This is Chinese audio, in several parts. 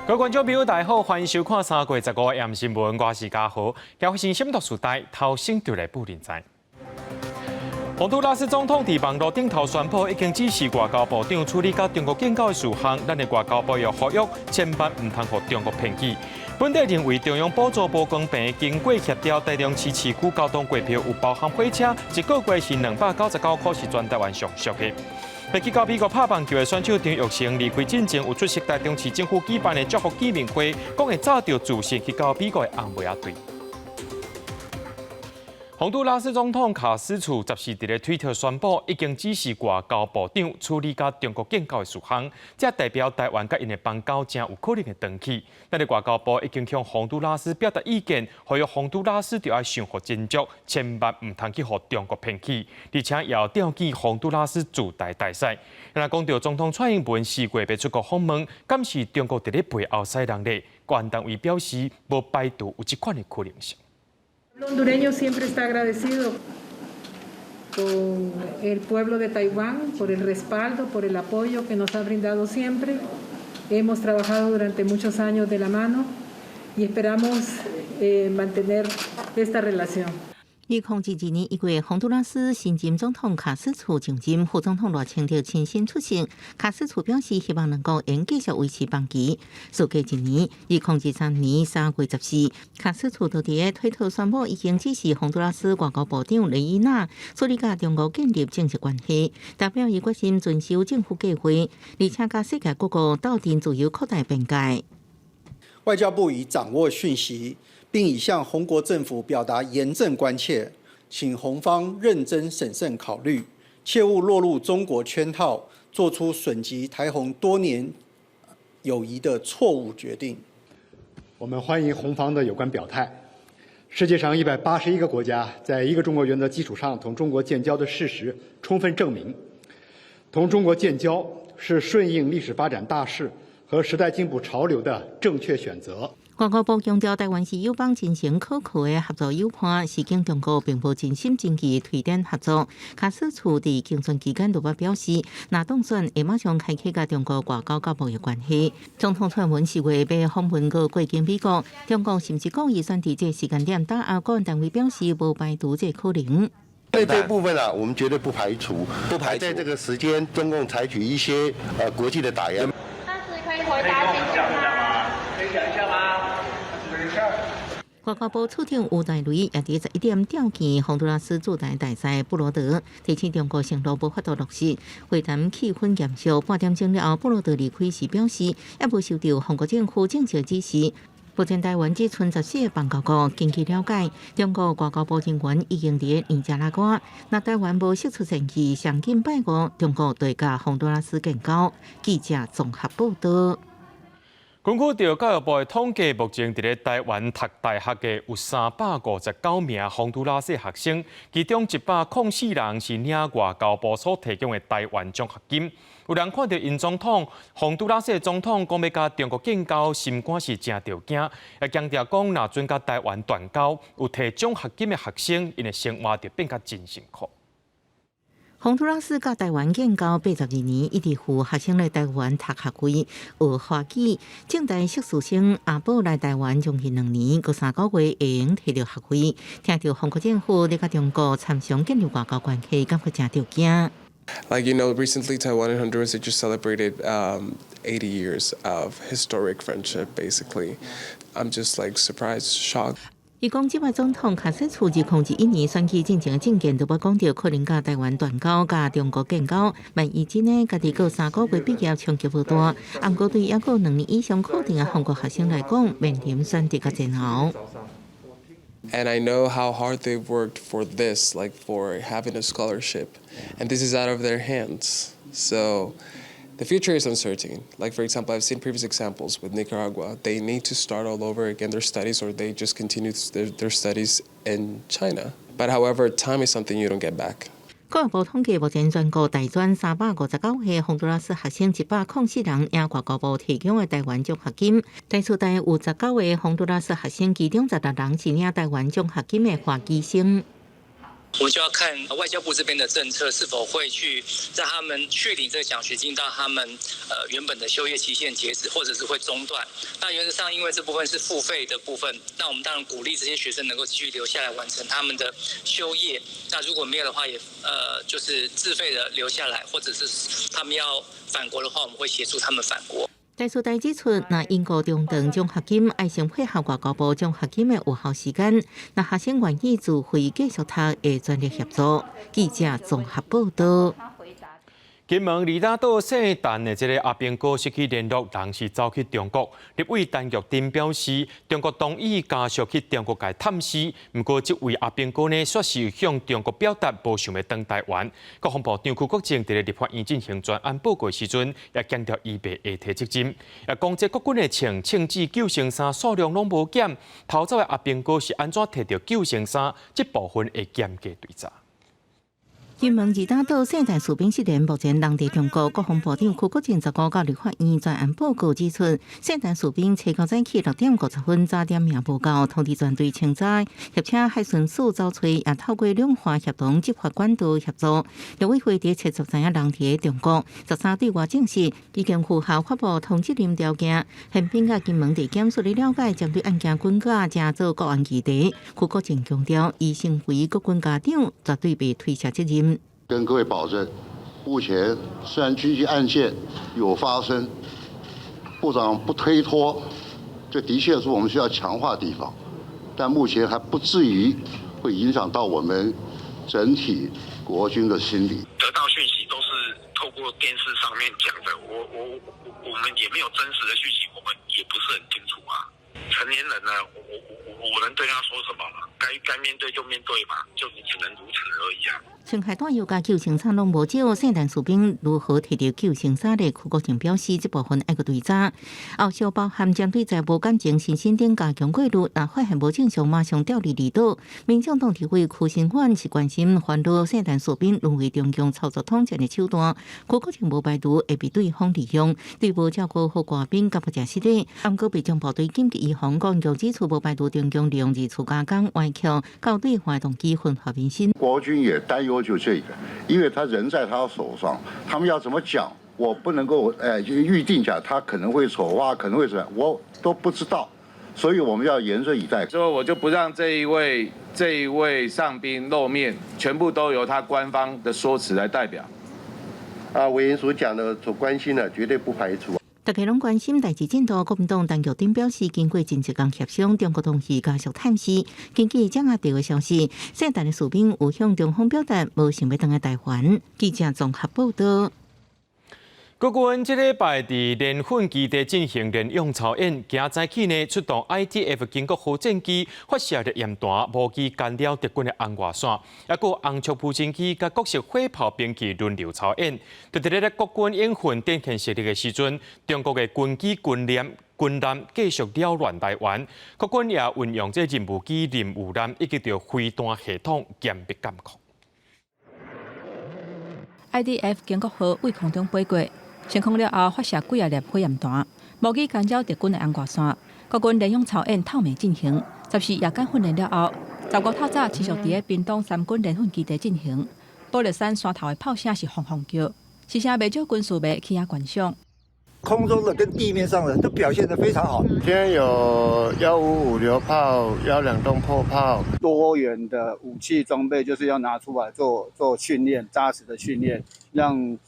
各位观众朋友，大家好，欢迎收看3月15日夜新闻，我是嘉豪。今发生什么大事代？头先就来报认知。洪都拉斯总统伫网络顶头宣布，已经指示外交部长处理甲中国建交的事项。咱的外交部要呼吁，千万唔通互中国骗去。本地认为，中央补助部公平经过协调，台中市市区交通月票有包含火车，一个月是299块，是全台湾上俗的。被去到美国拍棒球的选手张玉成离开进前有出席台中市政府举办的祝福见面会，讲会早着自信去到美国的红袜队。洪都拉斯总统卡斯楚14日推特宣布，已经指示外交部长处理甲中国建交的事项，这代表台湾甲因的邦交正有可能会长期。咱的外交部已经向洪都拉斯表达意见，呼吁洪都拉斯就要相互斟酌，千万唔通去互中国骗去，而且也要吊记洪都拉斯驻台大使。咱讲到总统蔡英文4月要出国访问，敢是中国伫咧背后使人咧？官单位表示，无排除有这款的可能性。El hondureño siempre está agradecido con el pueblo de Taiwán por el respaldo, por el apoyo que nos ha brindado siempre. Hemos trabajado durante muchos años de la mano y esperamos mantener esta relación. 2022年1月，洪都拉斯新任总统卡斯楚上任，副总统罗清德亲身出席。卡斯楚表示，希望能够应继续维持邦期。事隔1年，2023年3月14日，卡斯楚就伫推特宣布，已经指示洪都拉斯外交部长雷伊娜处理甲中国建立政治关系，代表伊决心遵守政府计划，而且甲世界各国斗阵自由扩大边界。外交部已掌握讯息，并已向洪国政府表达严正关切，请洪方认真审慎考虑，切勿落入中国圈套，做出损及台洪多年友谊的错误决定。我们欢迎洪方的有关表态。世界上181个国家在一个中国原则基础上同中国建交的事实充分证明，同中国建交是顺应历史发展大势和时代进步潮流的正确选择。外交部强调，台湾是友邦进行可靠的合作友伴，是跟中国并无真心真意推展合作。卡斯楚伫竞选期间就表示，若当选会马上开启甲中国外交交贸易关系。总统蔡英文4月要访问过境美国，中国是不是故意选伫这时间点打压？个人单位表示无排除这可能。对这部分啊，我们绝对不排除，在这个时间，中共采取一些国际的打压。当时可以回答清楚吗？可以讲一下吗？外交部处长吴大雷也伫11点召见洪都拉斯驻台大使布罗德，提醒中国承诺无法度落实。会谈气氛严肃，半点钟了后，布罗德离开时表示，也无受到韩国政府正式指示。目前台湾只存14个邦交国，根据了解，中国外交部人员已经伫尼加拉瓜。若台湾无释出善意，上紧拜五，中国对甲洪都拉斯建交。记者综合报道。根据着教育部的统计，目前伫咧台湾读大学的有359名洪都拉斯学生，其中104人是领外交部所提供的台湾奖学金。有人看到因总统洪都拉斯的总统讲要甲中国建交，心肝是真着惊，也强调讲若准甲台湾断交，有提奖学金的学生，因的生活就变甲真辛苦。洪都拉斯甲台湾建交82年，一直赴学生来台湾读学位、学华语。正大硕士生阿宝来台湾将近2年，过3个月会用摕到学位。听到韩国政府咧甲中国参详建立外交关系，感觉真着惊。Like, you know, recently Taiwan and Honduras, they just celebrated 80 years of historic friendship, basically. I'm just like surprised, shocked. 伊讲，即位总统卡斯楚2021年选举进前的政见，都要讲到可能甲台湾断交、甲中国建交。万一真呢，家己过3个月毕业冲击无大，啊，不过对还有2年以上课程的韩国学生来讲，面临选择较煎熬。And I know how hard they've worked for this, like for having a scholarship, and this is out of their hands. So the future is uncertain. Like, for example, I've seen previous examples with Nicaragua. They need to start all over again their studies, or they just continue their studies in China. But however, time is something you don't get back. 教育部统计目前全国大专359个洪都拉斯学生104人领外交部提供的台湾奖学金，但是大约有19个洪都拉斯学生，其中16人是领台湾奖学金的华裔生。我们就要看外交部这边的政策是否会去让他们续领这个奖学金到他们原本的修业期限截止，或者是会中断。那原则上，因为这部分是付费的部分，那我们当然鼓励这些学生能够继续留下来完成他们的修业。那如果没有的话，也就是自费的留下来，或者是他们要返国的话，我们会协助他们返国。代书代指出，那英国中等奖学金爱先配合外交部奖学金的有效时间，那学生愿意自费继续读的专业协助。记者综合报道。金门二打岛圣诞的这个阿兵哥失去联络，人是走去中国。立委陈玉珍表示，中国同意加速去中国界探视，不过这位阿兵哥呢，说是向中国表达无想要回台湾。国防部长邱国正在立法院进行专案报告时阵，也强调预备会提责任，也讲这国军的庆字救生衫数量拢无减，逃走的阿兵哥是安怎摕到救生衫？这部分会严加追查。金门二打岛圣诞士兵失联，目前人伫中国。国防部长邱国正15到立法院专案报告指出，圣诞士兵初九早起6点50分早点名报告，通知全队清查，协车海巡署找找，也透过两岸协同执法管道协助。陆委会伫切实知影人伫中国，13对外证实已经符合发布通缉令条件。宪兵甲金门地检署的了解，针对案件军价正做国安议题。邱国正强调，伊身为国军家长，绝对袂推卸责任。跟各位保证，目前虽然军机案件有发生，部长不推脱，这的确是我们需要强化的地方，但目前还不至于会影响到我们整体国军的心理。得到讯息都是透过电视上面讲的，我们也没有真实的讯息，我们也不是很清楚啊。成年人呢，我能对他说什么？该面对就面对嘛，就只能如此而已啊。青海弹药甲救生衫拢无少，圣诞士兵如何摕到救生衫的？邱国正表示，这部分爱个追查。后续包含针对在无感情新鲜等加强纪律，若发现无正常，马上调离离岛。民众党体会区新馆是关心烦恼圣诞士兵沦为中共操作统战的手段。邱国正无排除会被对方利用，对无照顾好官兵甲不食失礼。不过，被中部队紧急预防讲又指出，无排除中共利用日出加工歪曲，搞对坏动机混淆民心。国军也担忧就这个，因为他人在他手上，他们要怎么讲，我不能够就预定讲他可能会丑化，可能会怎么样，我都不知道，所以我们要严阵以待。所以我就不让这一位上兵露面，全部都由他官方的说辞来代表。委员所讲的、所关心的，绝对不排除。大家拢关心代志进度，国民党陈玉珍表示，经过近一工协商，中国同意加速探视。根据掌握到的消息，圣诞的士兵有向中方表达无想要回来台湾。记者综合报道。国军这礼拜伫联训基地进行联用操演，今早起呢出动 IDF 经过核战机发射的烟弹武器干扰敌军的红外线，也有红色无人机甲国式火炮兵器轮流操演。就伫咧国军演训展现实力的时阵，中国的军机军舰继续扰乱台湾，国军也运用这任务机、任务舰以及着飞弹系统严密监控。IDF 经过河为空中飞过。升空了后，发射几啊粒火焰弹，无去干扰敌军的红外线。国军联用操演透明进行，14夜间训练了后，15透早持续伫咧屏东三军联训基地进行。玻璃山山头的炮声是轰轰叫，是声未少军事迷起啊观赏。空中的跟地面上的都表现得非常好。今天有155榴炮、102洞破炮，多元的武器装备就是要拿出来做训练，扎实的训练，让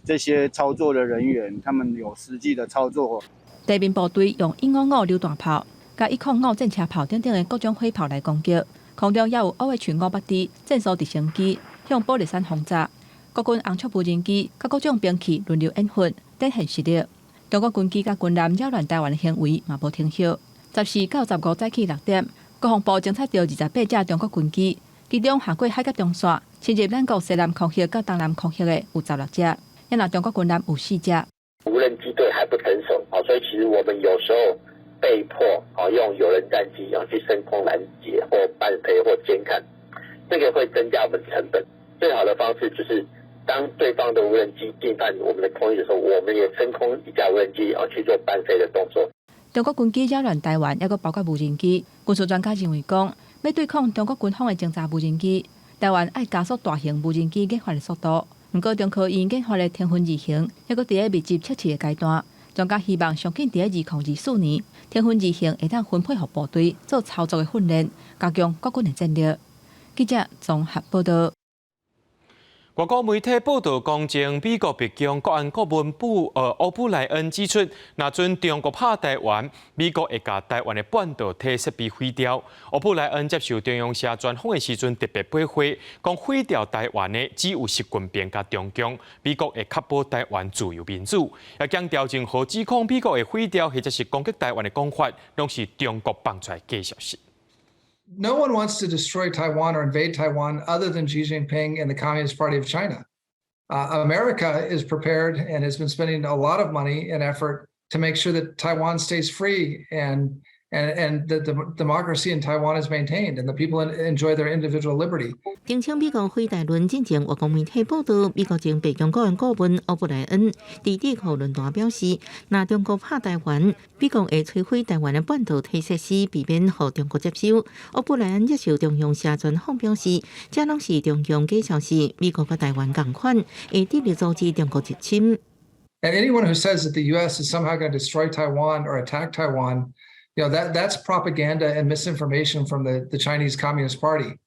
这些操作的人员他们有实际的操作。地面部队用155榴弹炮、甲105战车炮等等的各种火炮来攻击，空中也有OH-580战术直升机向玻璃山轰炸。国军红色无人机甲各种兵器轮流演训，展现实力。中国军机甲军舰扰乱台湾的行为嘛无停歇。14到15早起6点，国防部侦察到28架中国军机，其中下过海峡中线，侵入咱国西南空域甲东南空域的有16架，也那中国军舰有4架。无人机队还不成熟，所以其实我们有时候被迫用有人战机去升空拦截或伴飞或监看，这个会增加我们的成本。最好的方式就是当对方的无人机进犯我们的空域的时候，我们也升空一架无人机去做伴飞的动作。中国军机扰乱台湾，也包括无人机。军事专家认为讲，要对抗中国军方的侦察无人机，台湾爱加速大型无人机研发的速度。不过，中科院研发的天훈2型还阁伫咧密集测试的阶段，专家希望上紧伫咧2024年，天훈2型会当分配予部队做操作的训练，加强国军的战力。记者综合报道。外国媒体报道，讲前美国白宫国安顾问欧布莱恩指出，若准中国拍台湾，美国会把台湾的半导体设备毁掉。欧布莱恩接受中央社专访的时阵特别避讳，讲毁掉台湾的只有习近平甲中共，美国会确保台湾自由民主。也强调，任何指控美国会毁掉或者是攻击台湾的讲法，拢是中国放出来假消息。No one wants to destroy Taiwan or invade Taiwan other than Xi Jinping and the Communist Party of China. America is prepared and has been spending a lot of money and effort to make sure that Taiwan stays free and that the democracy in Taiwan is maintained and the people enjoy their individual liberty. 澄清美国毁台论进前，外国媒体报道，美国前白宫国安顾问欧布莱恩伫抵抗论坛表示，若中国拍台湾，美国会摧毁台湾的半导体设施，避免予中国接收。欧布莱恩接受中央社专访表示，这拢是中央假消息，美国甲台湾共款，会致力阻止中国入侵。And anyone who says that the U.S. is somehow going to destroy Taiwan or attack Taiwan, that's propaganda and misinformation from the Chinese Communist Party.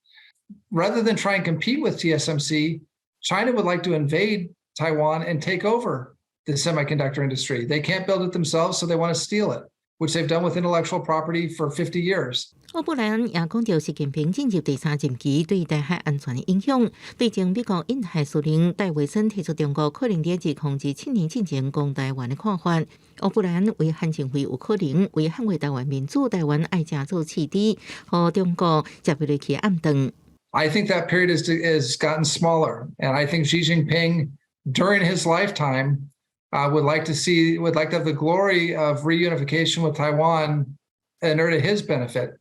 Rather than try and compete with TSMC, China would like to invade Taiwan and take over the semiconductor industry. They can't build it themselves, so they want to steal it, which they've done with intellectual property for 50 years. 欧布莱恩也讲到，习近平进入第三任期对台海安全的影响。对前美国印太司令戴维森提出中国可能在2027年进前攻台湾的看法。欧布莱恩为韩情会有可能为捍卫台湾民主，台湾爱加做试点，和中国接不落去暗顿。I think that period has gotten smaller, and I think Xi Jinping, during his lifetime, would like to have the glory of reunification with Taiwan inure to his benefit.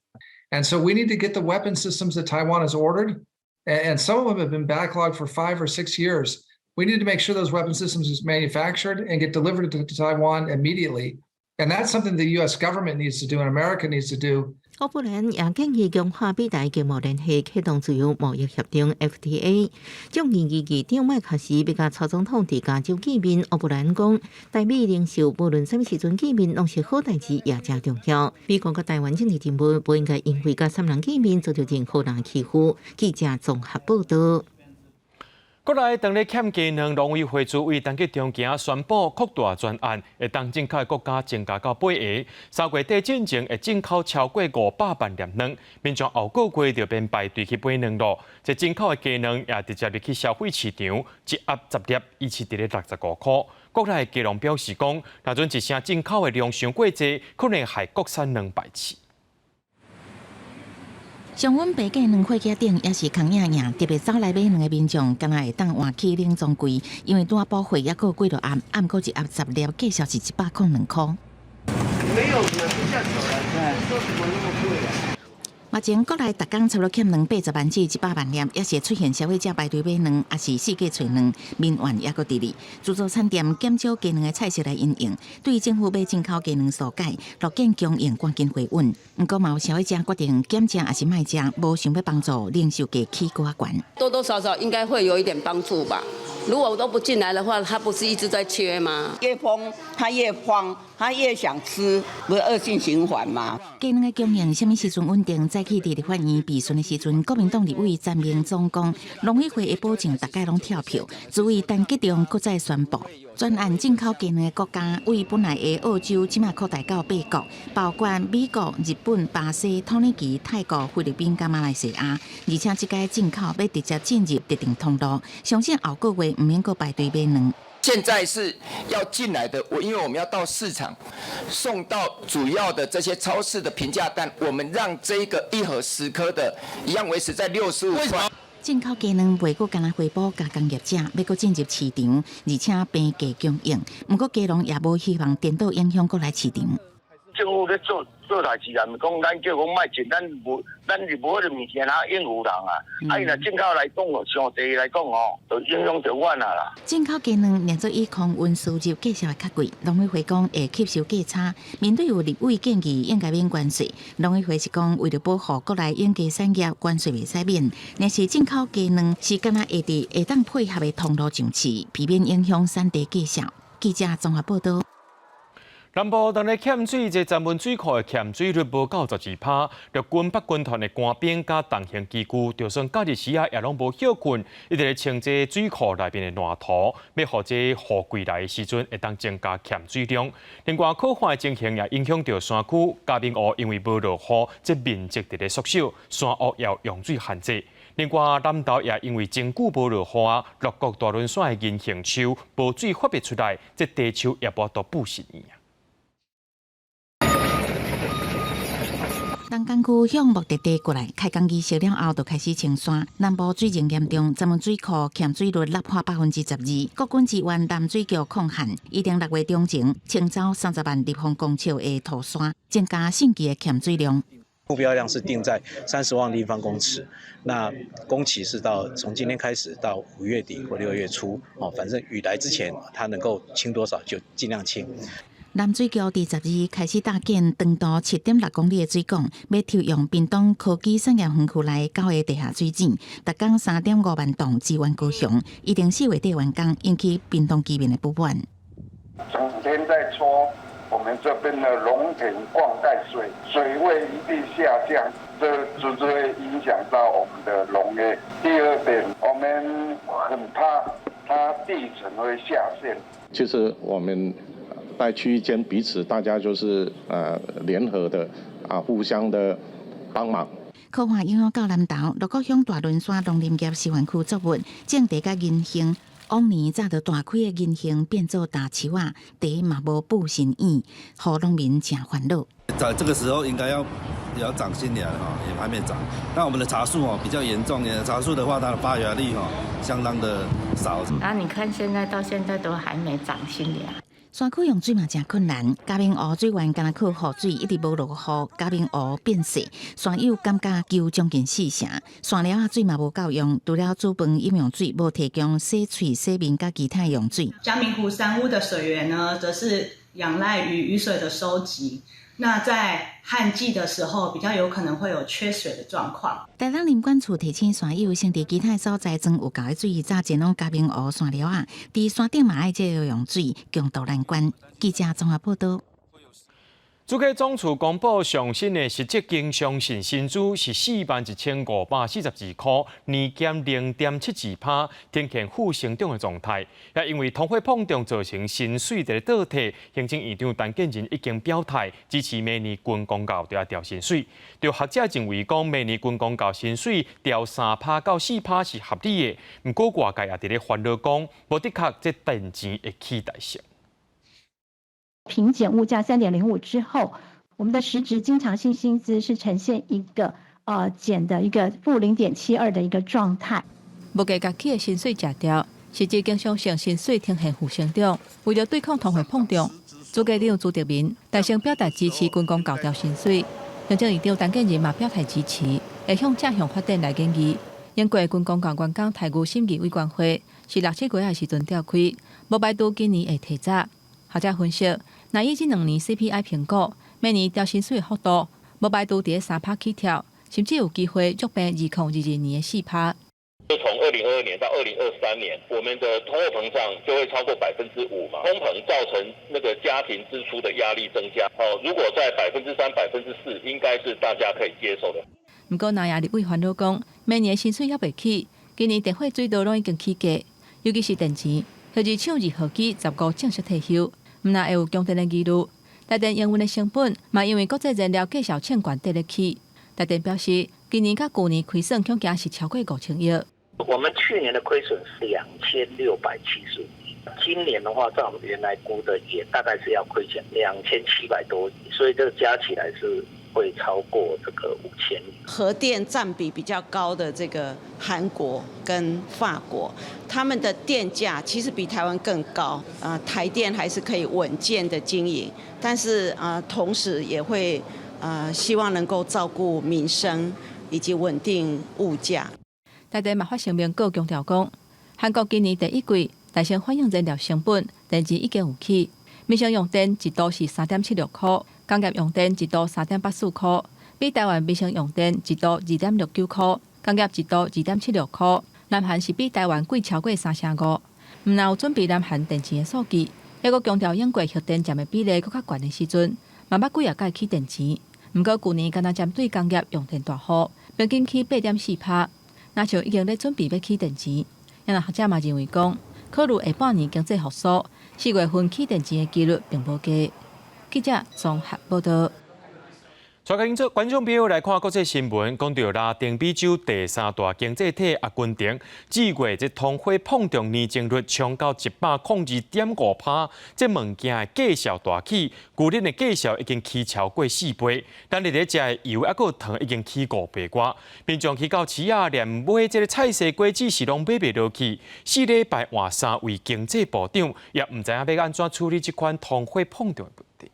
And so we need to get the weapon systems that Taiwan has ordered, and some of them have been backlogged for 5 or 6 years. We need to make sure those weapon systems is manufactured and get delivered to Taiwan immediately. And that's something the U.S. government needs to do and America needs to do. 欧布莱恩也建议强化美台经贸联系，启动自由贸易协定 FTA。众议院议长麦卡锡要甲蔡总统伫加州见面，欧布莱恩讲，台美领袖无论什么时阵见面，拢是好代志，也真重要。美国甲台湾政治人物不应该因为甲三人见面，遭到任何人欺负。记者综合报道。国内当咧欠技能，农委会主委当去中京宣布扩大专案，会当进口的国家增加到8个。3月底进前会进口超过500万粒卵，民众后个月就变排队去买卵咯。这进口的鸡卵也直接入去消费市场，一盒10粒以前伫咧65块。国内的鸡农表示讲，若准一成进口的量伤过济，可能害国产卵排斥。上阮白鸡卵货架顶也是空硬硬，特别走来买卵的民众，敢若会当换起冷装柜，因为大补货也过几落盒，暗过一盒10粒，计销是102块。没有，也不下手了，说什么那么贵啊？目前国内逐工差不多欠卵80万至100万粒，也是出现消费者排队买卵，也是四界找卵，民怨也搁伫哩。自助餐店减少鸡卵的菜色来应用，对政府买进口鸡卵所改，乐见供应赶紧回稳。不过，有消费者决定减价还是卖价，无想要帮助零售价起高悬。多多少少应该会有一点帮助吧。如果都不进来的话，它不是一直在缺吗？越疯，他越慌，他越想吃，不是恶性循环吗？鸡卵的供应什么时阵稳定？早起伫立法院备询的时阵，国民党立委詹明总讲，农委会会保证大家拢跳票，注意单激中搁再宣布。专案进口鸡卵的国家，为本来的澳洲，即马扩大到8国，包括美国、日本、巴西、土耳其、泰国、菲律宾甲马来西亚，而且即个进口要直接进入特定通路，相信后个月唔免搁排队买卵。现在是要进来的，因为我们要到市场送到主要的这些超市的平价单，我们让这个1盒10颗的一样维持在65块。进口鸡卵袂阁干那回报加工业者，要阁进入市场，而且平价供应。不过鸡农也无希望颠倒影响过来市场。政府要做做代志啊，毋是讲咱叫讲卖钱，咱是无迄个物件哪应付人啊。啊，伊若进口来讲哦，上地来讲哦，就影响着阮啊啦。进口鸡卵连做以空运输入介绍会较贵，农委会讲会吸收价差。面对有立委建议应该免关税，农委会是讲为了保护国内养鸡产业，关税袂使免。但是进口鸡卵是敢若会当配合的通路上市，避免影响产地介绍。记者综合报道。南部当日欠水，这闸门水库的欠水率无到12%，陆军北军团的官兵加同行机具，就算假日时也拢无休困，一直咧清这水库内面的烂土，要互这雨季来的时阵会当增加欠水量。另外，可看的情形也影响到山区嘉明湖，因为无落雨，这面积直咧缩小，山屋要用水限制。另外，南投也因为真久无落雨，六国大轮山的银杏树无水发不出来，这地树也无都不适应。东港区向目的地过来，开工仪式了后，就开始清山。南部水情严重，闸门水库欠水率落破12%。国军支援淡水桥抗旱，预定6月中前清走30万立方公尺的土山，增加盛期的欠水量。目标量是定在30万立方公尺，那工期是从今天开始到5月底或6月初，反正雨来之前，它能够清多少就尽量清。南水桥第12开始搭建长度7.6公里的水管，要抽用屏东科技产业园区内9个地下水井，每工3.5万吨支援高雄，预定4月底完工，引起屏东居民的不满。整天在说我们这边的农田灌溉水位一定下降，这就会影响到我们的农业。第二点，我们很怕它地层会下陷。其实我们在区域间彼此大家就是联合的互相的帮忙。可看影响到南投，如果向大轮山农林业示范区作物，种地甲银杏。往年早就大开的银杏变做大树啊，地嘛无补新意，互农民真烦恼。在这个时候应该要长新芽哈，也还没长。那我们的茶树比较严重，茶树的话，它的发芽率相当的少。你看到现在都还没长新芽。山区用水嘛真困难，嘉明湖水源敢若靠雨水一直无落雨，嘉明湖变细，山友感觉求将近4成，山寮啊水嘛无够用，除了煮饭饮用水，无提供洗喙、洗面甲其他用水。嘉明湖山屋的水源呢，则是仰赖于雨水的收集。那在旱季的时候，比较有可能会有缺水的状况。台东林管处提醒山友，先伫其他所在装有够的水，早前拢嘉明湖山寮啊，伫山顶嘛爱借用水，强度难关。记者综合报道。主计总处公布上新的实质经常性薪资是41542块，年减0.72%，呈现负成长的状态。也因为通货膨胀造成薪水的倒退，行政院长陈建仁已经表态支持明年军公教都要调薪水。有学者认为讲明年军公教薪水调3%到4%是合理的，不过外界也伫咧烦恼讲，无的确这电钱的替代性。平减物价3.05之后，我们的实质经常性薪资是呈现一个减的一个负0.72的一个状态。物价甲起的薪水吃掉，实质经常性薪水呈现负成长。为了对抗通货膨胀，主计长朱德民大声表达支持军公教调薪水。行政院长陈建仁嘛表态支持，会向正向发展来建议。英国军公教员工待遇审议委员会是6、7月的时阵召开，无排除今年会提早。学者分析，若以这2年 CPI 评估，明年调薪水的幅度，无排除伫3%起跳，甚至有机会触变2022年的4%。就从2022年到2023年，我们的通货膨胀就会超过5%嘛，通膨造成那个家庭支出的压力增加。如果在3%、4%，应该是大家可以接受的。不过，南亚立委烦恼讲，明年薪水还袂起，今年电费水道拢已经起价，尤其是电钱，或是抢2号机15正式退休。毋但会有强电的记录，台电营运的成本嘛，因为国际燃料价格欠悬跌得起。台电表示，今年甲去年亏损恐惊是超过5000亿。我们去年的亏损是2675亿，今年的话，照我们原来估的，也大概是要亏钱2700多亿，所以这个加起来是会超过这个5000亿。核电占比比较高的这个韩国跟法国，他们的电价其实比台湾更高。台电还是可以稳健的经营，但是同时也会希望能够照顾民生以及稳定物价。台电嘛发声明告强调讲，韩国今年第一季大型反映燃料成本电池已经有起，民生用电一度是3.76块，工业用电一度3.84块，比台湾民生用电一度2.69块，工业一度2.76块。南韩是比台湾贵超过3成5。毋但有准备南韩电池的数据，还佫强调英国核电站的比例佫较悬的时阵，嘛捌几届起电池。毋过去年敢若针对工业用电大户，平均起8.4%。那像已经咧准备要起电池，因为学者嘛认为讲，考虑下半年经济复苏，4月份起电池的几率并无低。记者综合报道。再跟观众朋友来看国际新闻，讲到拉丁美洲第3大经济体阿根廷，4月这通货膨胀年增率冲到102.5%，这物件的价销大起，旧年的价销已经起超过4倍，但你咧食的油还佫糖已经起5倍外，民众去到市啊，连买这个菜色果子是拢买袂落去。4礼拜换3位经济部长，也唔知影要安怎处理这款通货膨胀的问题。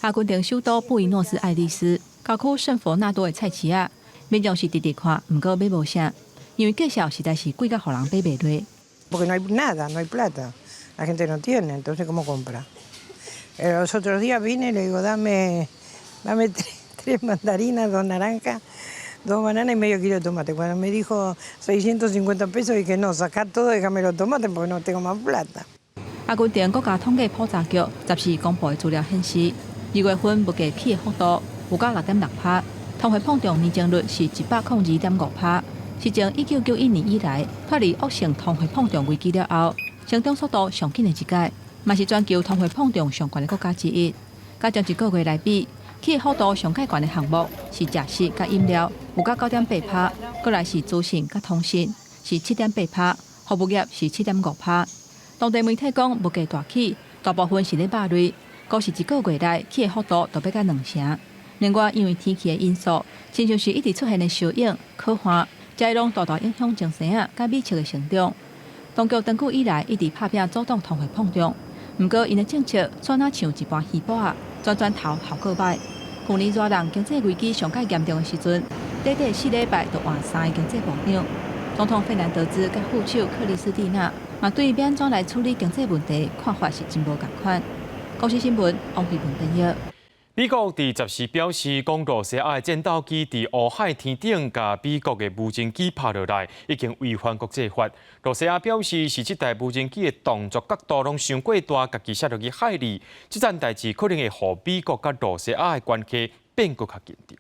阿根廷首都布宜诺斯艾利斯郊区圣佛纳多的菜市啊，民众是直直看，毋过买无啥，因为价销实在是贵到互人买袂落。Porque no hay nada, no hay plata. La gente no tiene, entonces ¿cómo compra? Los otros días vine y le digo, dame tres mandarinas, 2 naranjas, 2 bananas y medio kilo de tomate. Cuando me dijo 650 pesos, dije, no, sacá todo, déjame los tomates porque no tengo más plata. 阿根廷国家统计普查局14公布的资料显示，2月份物价起的幅度有到6.6%，通货膨胀年增率是102.5%，是从1991年以来脱离恶性通货膨胀危机了后，成长速度上紧的一届，嘛是全球通货膨胀上悬的国家之一。甲将一个月来比，起的幅度上介悬的项目是食食甲饮料，有到9.8%，过来是资讯甲通讯是7.8%，服务业是7.5%。当地媒体讲，物价大起，大部分是咧肉类，估是一个月内起的幅度都要到2成。另外，因为天气的因素，亲像是一直出现的小影、可汗，这拢大大影响精神啊甲米食的成长。当局长久以来一直拍拼阻挡通货膨胀，不过因的政策怎啊像一盘戏卜啊，转头效果歹。去年热浪经济危机上介严重的时阵，短4礼拜就换3个经济部长。总统费南德兹甲副手克里斯蒂娜嘛，对要安怎来处理经济问题看法是真无共款。公司新闻王慧文编译。美国伫10时表示，讲罗西亚的战斗机伫乌海天顶甲美国的无人机拍落来，已经违反国际法。罗西亚表示，是这台无人机的动作角度拢伤过大，家己摔落去海里。这件代志可能会互美国甲罗西亚的关系变搁较紧张。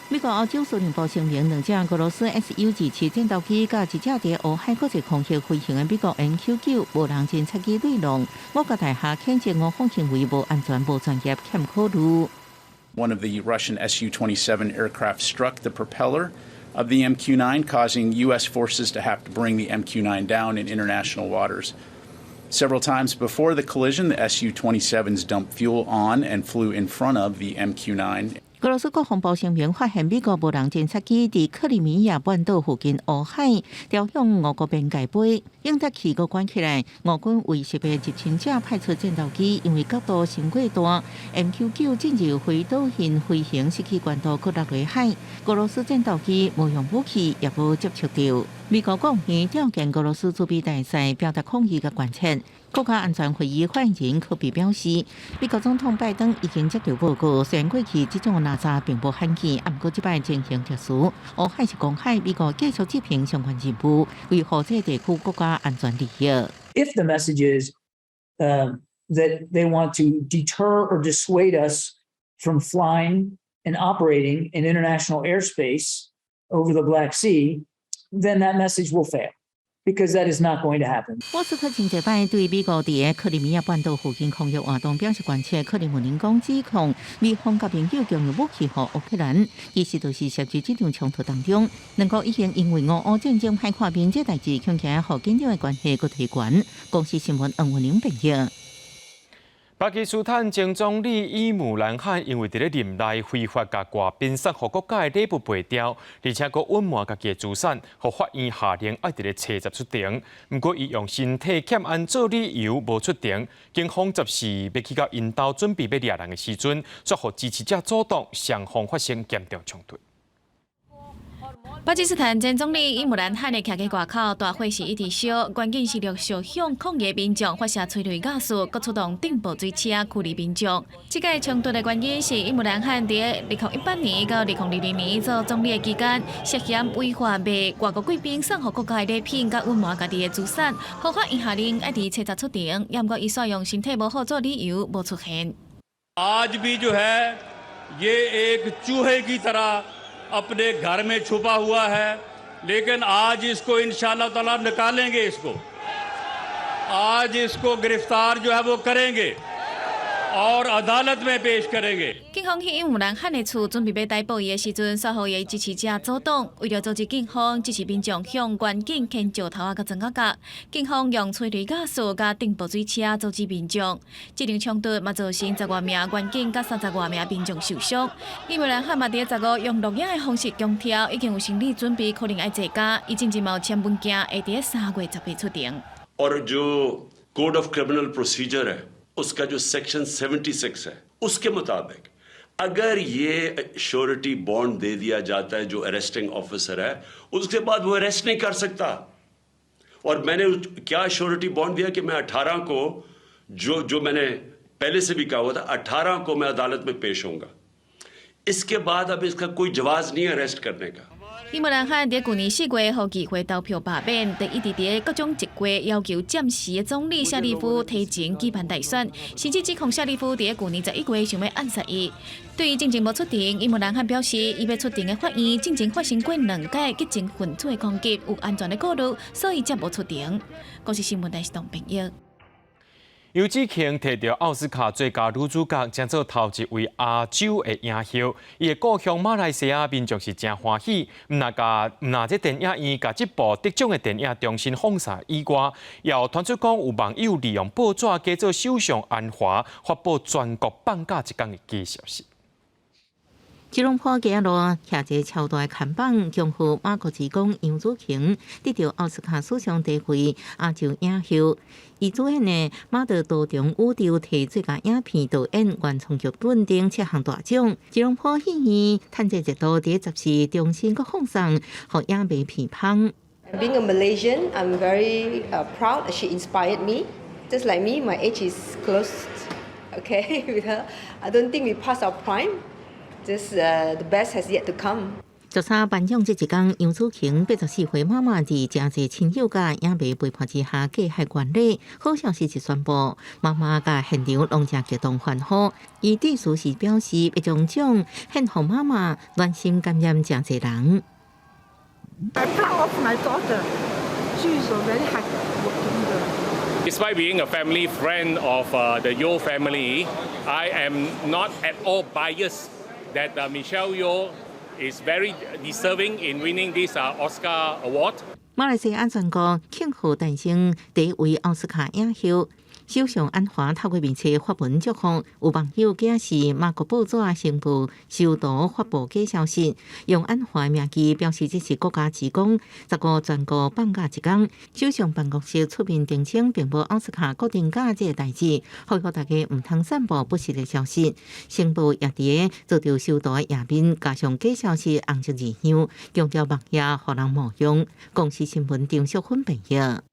美国欧洲司令部声明，2架俄罗斯 Su-27战斗机甲1架伫乌海国际空域飞行的美国 MQ-9无人侦察机内容，我国大厦谴责我方行为无安全、无专业、欠考虑。One of the Russian Su-27 aircraft struck the propeller of the MQ-9, causing U.S. forces to have to bring the MQ-9 down in international waters. Several times before the collision, the Su-27s dumped fuel on and flew in front of the MQ-9. 俄罗斯国防部声明，发现美国无人侦察机伫克里米亚半岛附近乌海朝向俄国边界飞，应答器个关起来。俄军为识别入侵者派出战斗机，因为角度太过大 ，MQ-9 进入回导型飞行失去关度，搁落落海。俄罗斯战斗机无用武器，也无接触到。美国国务院召见俄罗斯驻美大使，表达抗议甲关切。国家安全会议发言人科比表示，美国总统拜登已经接到报告，虽然过去这种哪吒并无罕见，不过这摆情形特殊。乌海是公海，美国继续执行相关任务，维护这地区国家安全利益。If the message is that they want to deter or dissuade us from flying and operating in international airspace over the Black Sea, then that message will fail. Because that is not going to happen. 莫斯科前一摆对美国伫克里米亚半岛附近空域活动表示关切。克里姆林宫指控美方甲盟友共用武器予乌克兰，其实就是涉及这场冲突当中，两国已经因为俄乌战争歹看边这代志，恐惊互紧张的关系搁提悬。公司新闻王文玲报道。巴基斯坦前总理伊姆兰汗因为伫咧任内非法甲外宾送互国家的礼物背调，而且佫隐瞒家己的资产，互法院下令要伫咧车十出庭。不过，伊用身体欠安做理由无出庭。警方执时要去到因兜准备要掠人的时阵，却互支持者阻挡，双方发生严重冲突。巴基斯坦前总理伊姆兰汗的徛喺外口，大火是一直烧，关键是陆续向抗议民众发射催泪瓦斯，佮出动顶部水车驱离民众。这个冲突的原因是伊姆兰汗伫2018年到2020年做总理的期间，涉嫌违法卖外国贵宾送互国家的礼品，佮隐瞒家己的资产，合法院下令要伫车闸出庭，不过伊使用身体无好做理由无出现。आज भी जो है ये एक चूहे की तरह अपने घर में छुपा हुआ है, लेकिन आज इसको इंशाअल्लाह ताला निकालेंगे। इसको आज इसको गिरफ्तार जो है वो करेंगे और अदालत में पेश करेंगे。警方去伊姆兰汗的厝准备要逮捕伊的时阵，稍后伊支持者阻挡，为了阻止警方支持民众向关警牵石头甲砖角，警方用催泪瓦斯甲顶部水车阻止民众。这场冲突嘛造成10多名关警甲30多名民众受伤。伊姆兰汗嘛伫15用录影的方式强调，已经有心理准备，可能要坐监。伊甚至嘛有签文件，会伫3月10日出庭。और जो कोड ऑफ क्रिमिनल प्रोसीजर है उसका जो सेक्शन 76 है उसके मुताबिक अगर ये श्योरिटी बॉन्ड दे दिया जाता है जो अरेस्टिंग ऑफिसर है उसके बाद वो अरेस्ट नहीं कर सकता। और मैंने क्या श्योरिटी बॉन्ड दिया कि मैं 18 को जो मैंने पहले से भी कहा हुआ था 18 को मैं अदालत में पेश होऊंगा। इसके बाद अब इसका कोई जवाज नहीं है अरेस्ट करने का। 伊姆兰汗伫去年4月互议会投票罢免，就一直伫各种职位要求暂时的总理夏利夫提前举办大选，甚至指控夏利夫伫去年11月想要暗杀伊。对于进前无出庭，伊姆兰汗表示，伊要出庭的法院进前发生过2届激情分子的攻击，有安全的顾虑，所以才无出庭。国际新闻台是唐平友。尤志庆摕到奥斯卡最佳女主角，将做头一位亚洲的影后。伊的故乡马来西亚民众是真欢喜，唔那这电影院甲这部得奖的电影重新放映以外，也传出讲有网友利用报纸假做首相安华，发布全国放假一天的假消息。吉隆坡街路徛一个超大的看板，恭贺马国志公杨祖琼得到奥斯卡史上第一位亚洲影后。伊主演的《马德多重宇宙》摕最佳影片导演、原创剧本等7项大奖。吉隆坡戏院趁这一度伫10时重新搁放送，互影迷批判。Being a Malaysian, I'm very proud. She inspired me. Just like me, my age is close, okay, with her. I don't think we passed our prime. Just the best has yet to come. 昨早颁奖这一天，杨祖琼84岁妈妈伫真侪亲友甲影迷陪伴之下继续观礼。好消息是宣布，妈妈甲现场拢正激动欢呼。伊致辞时表示，要将奖献予妈妈，暖心感染真侪人。I'm proud of my daughter. She is a very hardworking girl. Despite being a family friend of the Yeoh family, I am not at all biased that Michelle Yeoh is very deserving in winning this Oscar award. 马来西亚全国庆贺诞生第一位奥斯卡影后。首相安华透过面册发文祝福，有网友假是马国报纸宣布首度发布假消息，用安华名义表示这是国家之功，15全国放假一天。首相办公室出面澄清，并无奥斯卡固定假这个代志，呼吁大家唔通散布不实的消息。宣布也伫做着首度的夜面，加上假消息红色字样，强调网页互人冒用。公司新闻张淑芬报道。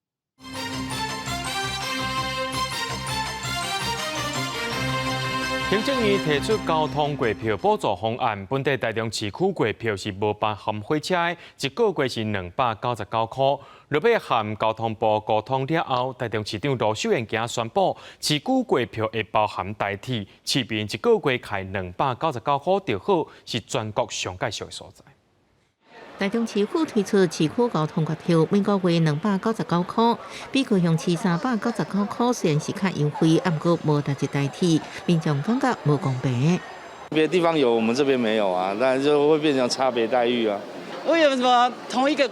行政院提出交通月票补助方案，本地台中市区月票是无包含火车的，一个月是299块。落尾含交通部沟通了后，台中市长罗秀燕今仔宣布，市区月票会包含代替，市民一个月开299块就好，是全国上介绍的所在。台中市府推出市区交通月票，每个月299块，比高雄市399块，虽然是较优惠，不过无代志代替，民众感觉无公平。别的地方有，我们这边没有啊，那就会变成差别待遇啊。为什么同一个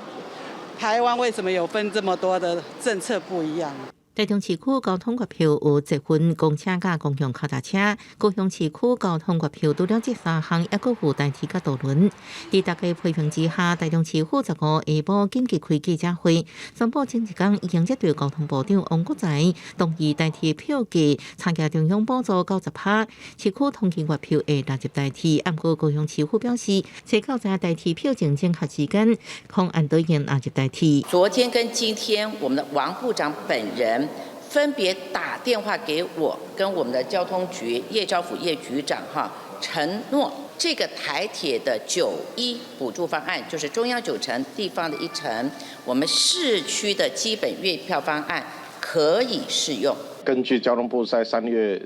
台湾为什么有分这么多的政策不一样？台中市区交通月票有积分公车甲公共脚踏车，高雄市区交通月票除了这3项，还佫附代替甲渡轮。伫大家批评之下，台中市府15下晡紧急开记者会，宣布前一天已经接到交通部长王国材同意代替票价参加中央补助90%，市区通勤月票会纳入代替。不过高雄市府表示，找到在代替票竞争合时间，空案都已纳入代替。昨天跟今天，我们的王部长本人分别打电话给我跟我们的交通局叶兆福叶局长承诺这个台铁的91补助方案，就是中央9成，地方的1成，我们市区的基本月票方案可以适用。根据交通部在3月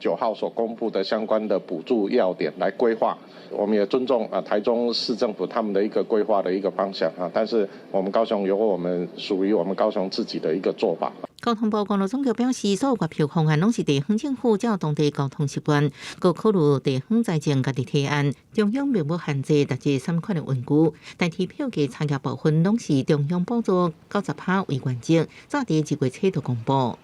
9号所公布的相关的补助要点来规划，我们也尊重台中市政府他们的一个规划的一个方向但是我们高雄有我们属于我们高雄自己的一个做法。交通部公路总局表示，所有月票方案拢是地方政府照当地交通习惯，佮考虑地方财政家己提案，中央并无限制大致3款的运具，代替票价参加部分拢是中央补助90%为原则，早伫1月初就公布。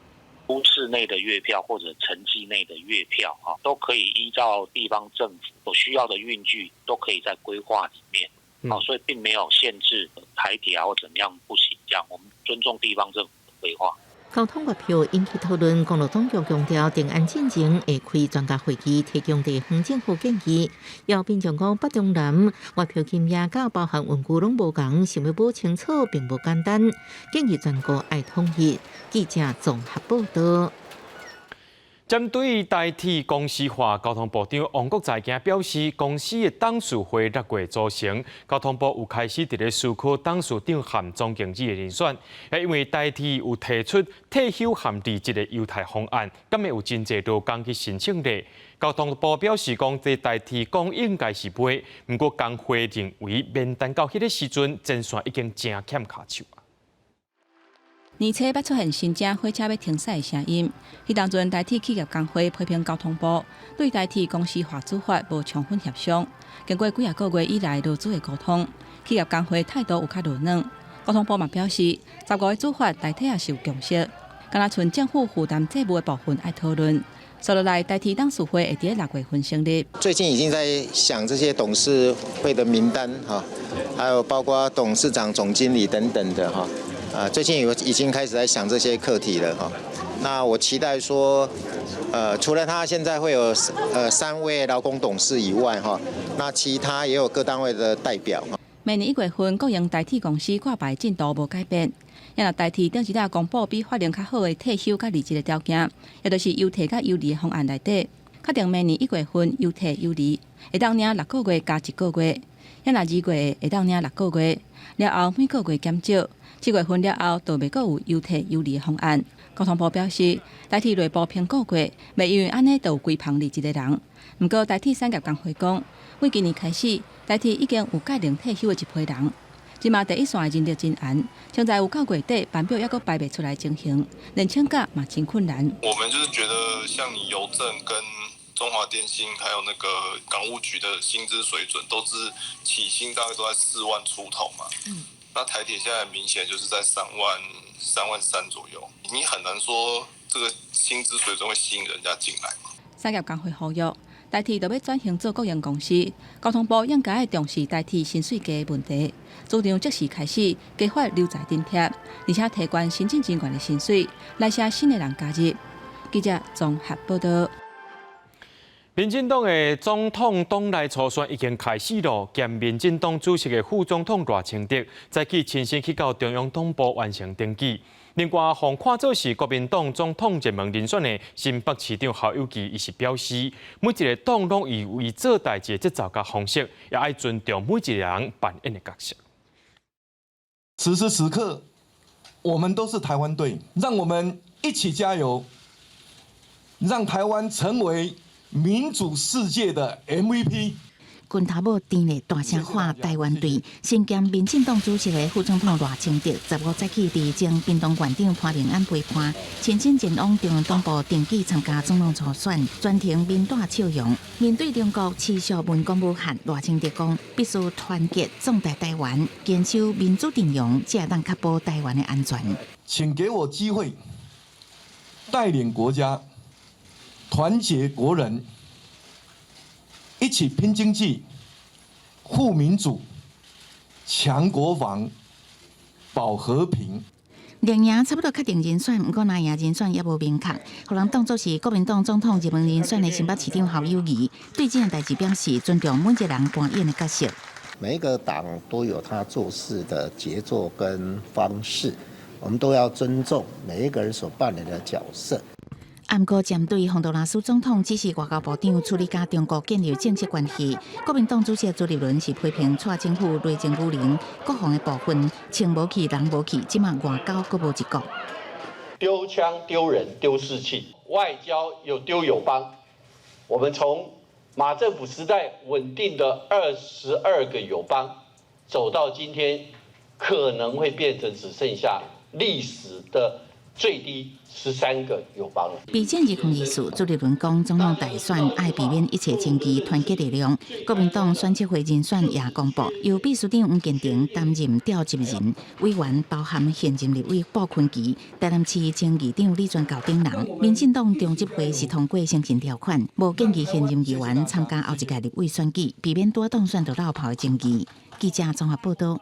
都市内的月票或者城际内的月票都可以依照地方政府所需要的运具，都可以在规划里面。所以并没有限制台铁或怎么样不行，这样我们尊重地方政府的规划。交通月票引起讨论，公路总局强调定案进前会开专家会议，提供地方政府建议。有民众讲北中南月票金额甲包含运具拢无同，想要摸清楚并无简单，建议全国爱统一。记者综合报道。针对台铁公司化，交通部长王国材今表示，公司的董事会6月组成，交通部有开始伫咧思考董事长含总经理的人选，也因为台铁有提出退休含离职的优待方案，敢会有真侪劳工去申请咧。交通部表示讲，这台铁讲应该是买，不过工会认为面谈到迄个时阵，前线已经真欠卡手。年初捌出现新正火车要停驶的声音，迄当阵台铁企业工会批评交通部对台铁公司化做法无充分协商。经过几个月以来劳资的沟通，企业工会态度有较柔软。交通部嘛表示，15个做法大体也是有共识，敢若剩政府负担债务的部分爱讨论。接落来，台铁董事会会伫6月份成立。最近已经在想这些董事会的名单还有包括董事长、总经理等等的最近已经开始在想这些课题了那我期待说，除了他现在会有3位劳工董事以外那其他也有各单位的代表明年1月份，国营台铁公司挂牌进度无改变。因若台铁顶一日公布比法令较好的退休甲离职的条件，也就是优退甲优离的方案内底，确定明年1月份优退优离会当领6个月加1个月，因若2月会当领6个月，了后每个月减少，7月份了后就未阁有优退优离的方案。交通部表示，台铁内部评估过，袂因为安尼就有规范离职的人。不过台铁产业工会讲，为今年开始，台铁已经有界定退休的一批人。即马第一线的人力真严，现在有到月底班表还阁排袂出来情形，连请假嘛真困难。我们就是觉得，像你邮政跟中华电信还有那个港务局的薪资水准，都是起薪大概都在4万出头嘛。那台铁现在明显就是在3万3左右，你很难说这个薪资水准会吸引人家进来嘛。产业工会呼吁，台铁就要转型做国营公司，交通部应该重视台铁薪水低的问题，组长即时开始加发留在津贴，而且提高行政人员的薪水，来写新的人加入。记者综合报道。民进党的总统党内初选已经开始了，兼民进党主席的副总统赖清德早起亲身去到中央党部完成登记。另外，互看做是国民党总统热门人选的新北市长侯友宜，伊是表示，每一个党拢以为做代志的节奏甲方式，也爱尊重每一个人扮演的角色。此时此刻，我们都是台湾队，让我们一起加油，让台湾成为民主世界的 MVP。军头母甜的大声喊台湾队，身兼民进党主席的副总统赖清德15早起伫前屏东县长潘明安陪伴，亲身前往中央党部登记参加总统初选，全程面带笑容。面对中国持续文攻武吓，赖清德讲必须团结壮大台湾，坚守民主阵容，才当确保台湾的安全。请给我机会，带领国家，团结国人，一起拼经济、护民主、强国防、保和平。连赢差不多确定人选，不过那赢人选也无明确，互人当作是国民党总统热门人选的新北市长侯友宜，对这件代志表示尊重每一个人扮演的角色。每一个党都有他做事的节奏跟方式，我们都要尊重每一个人所扮演的角色。不过，针对洪都拉斯总统指示外交部长处理甲中国建立正式关系，国民党主席朱立伦是批评蔡政府内政武林国防的部分，枪无去人无去，即马外交各无一个。丢枪丢人丢士气，外交又丢友邦。我们从马政府时代稳定的22个友邦，走到今天，可能会变成只剩下历史的最低13个友邦了。比政治抗议时，朱立伦讲，总统大选爱避免一切争议，团结力量。国民党选举会人选也公布，由秘书长吴建廷担任调集人，委员包含现任立委鲍坤琪、台南市前议长李全教等人。民进党中执会是通过先行条款，无建议现任议员参加后一届立委选举，避免多当选就落跑的争议。记者综合报道。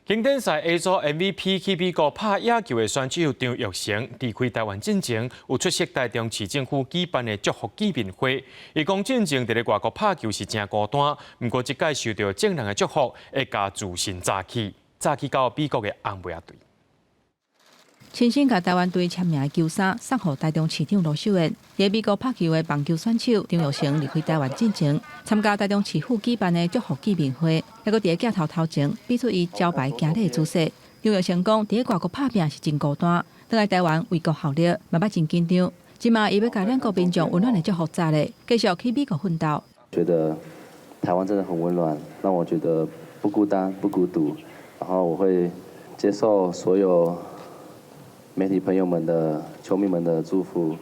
经典赛 A 组 MVP 去美国拍野球的选手张玉成离开台湾进前，有出席台中市政府举办的祝福见面会。伊讲进前伫咧外国拍球是真孤单，不过即届受到正人的祝福，会加自信早起到美国的红袜队。亲身甲台湾队签名的球衫送予台中市长罗秀燕。在美国拍球的棒球选手张玉成离开台湾进前，参加台中市府举办的祝福见面会，还佫伫镜头前比出伊招牌行礼的姿势。张玉成讲，伫外国拍拼是真孤单，倒来台湾为国效力，嘛捌真紧张。即马伊要甲咱国民众温暖的祝福早咧，继续去美国奋斗。觉得台湾真的很温暖，让我觉得不孤单、不孤独。然后我会接受所有媒体朋友们的、球迷们的祝福，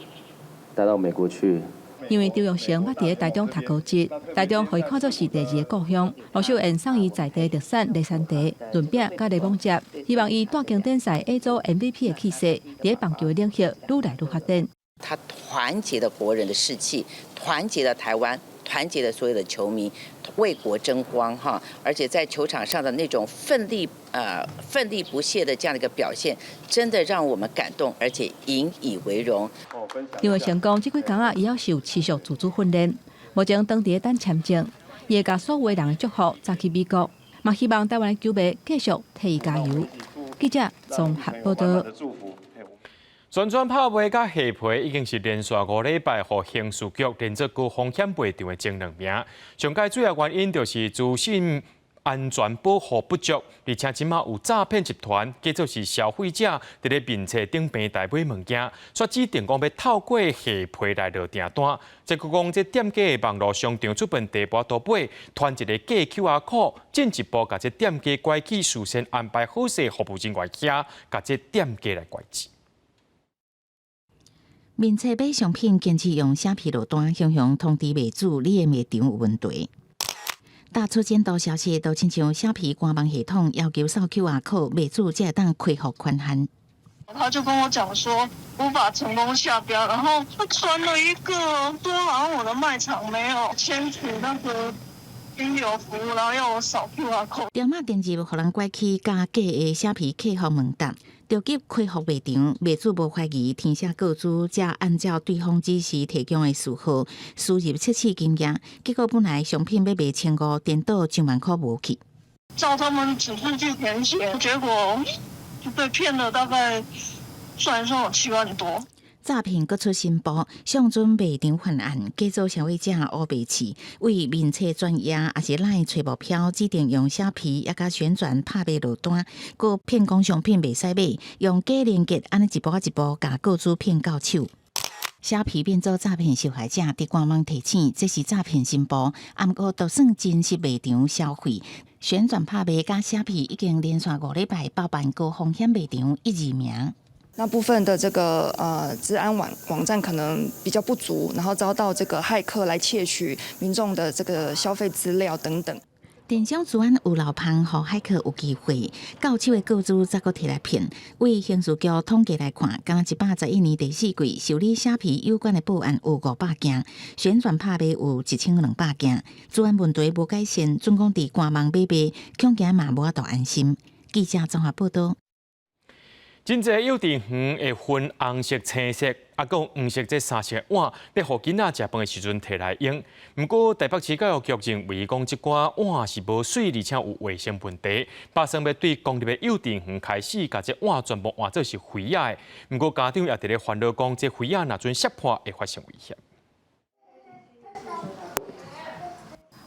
带到美国去。因为张玉成捌伫台中读高职，台中可以看作是第二个故乡。罗秀燕送伊在地特产雷山茶、润饼甲柠檬汁，希望伊带经典赛 A 组 MVP 的气势，伫棒球的领域愈来愈发展。他团结了国人的士气，团结了台湾，团结了所有的球迷，为国争光哈！而且在球场上的那种奋力不懈的这样的一个表现，真的让我们感动，而且引以为荣。张玉成讲，这几工伊要受持续自主训练，目前当地等签证，伊会甲所有人的祝福早去美国，嘛希望台湾的球迷继续替伊加油。记者综合报道。旋转拍卖甲下皮已经是连续5礼拜，互刑事局连续高风险赔偿的前2名。上届主要原因就是资讯安全保护不足，而且即马有诈骗集团，叫做是消费者伫咧面册顶平台买物件，却指定讲要透过下皮来落订单。再讲这店家的网络商场出本地波倒尾，传一个假 QR code， 进一步甲这店家拐去，事先安排好势服务人员遐，甲这店家来拐去。面册买商品坚持用写批落单，向通知卖主你的卖场有问题。大出监督消息都亲像写批官网系统要求扫 QR code， 卖主才会当恢复宽限。他就跟我讲说无法成功下标，然后他传了一个说好像我的卖场没有签署那个金流服务，然后要我扫 QR code。条码电入，互人拐去假假的写批客服问答。着急恢复卖场，卖主无怀疑填写告知，才按照对方指示提供的序号输入7次金额，结果本来商品要卖1500，颠倒9万块无去。照他们指示去填写，结果就被骗了，大概算一算有7万多。诈骗搁出新报，上准卖场犯案，假造消费者乌白痴，为面册专业也是赖找目标，指定用写皮也甲旋转拍卖落单，搁骗讲商品袂使买，用假链接安尼一步一步甲告知骗到手。写皮变做诈骗受害者，伫官网提醒这是诈骗新报，毋过都算真实卖场消费。旋转拍卖甲写皮已经连续5礼拜包办高风险卖场1、2名。那部分的这个治安网站可能比较不足，然后遭到这个骇客来窃取民众的这个消费资料等等。电商资源有漏芳，互海客有机会到手的个资再搁摕来骗。为刑事局统计来看，刚111年第4季受理虾皮有关的报案有500件，旋转拍卖有1200件，治安问题无改善，总共伫观望买卖，恐惊嘛无法度安心。记者综合报道。真侪幼稚园会分红色、青色，啊，佮黄色这3色碗，咧互囡仔食饭的时阵摕来用。不过台北市教育局认为讲，即寡碗是无水，而且有卫生问题，打算要对公立的幼稚园开始，甲这碗全部换做是灰亚的。不过家长也伫咧烦恼讲，这灰亚若准摔破，会发生危险。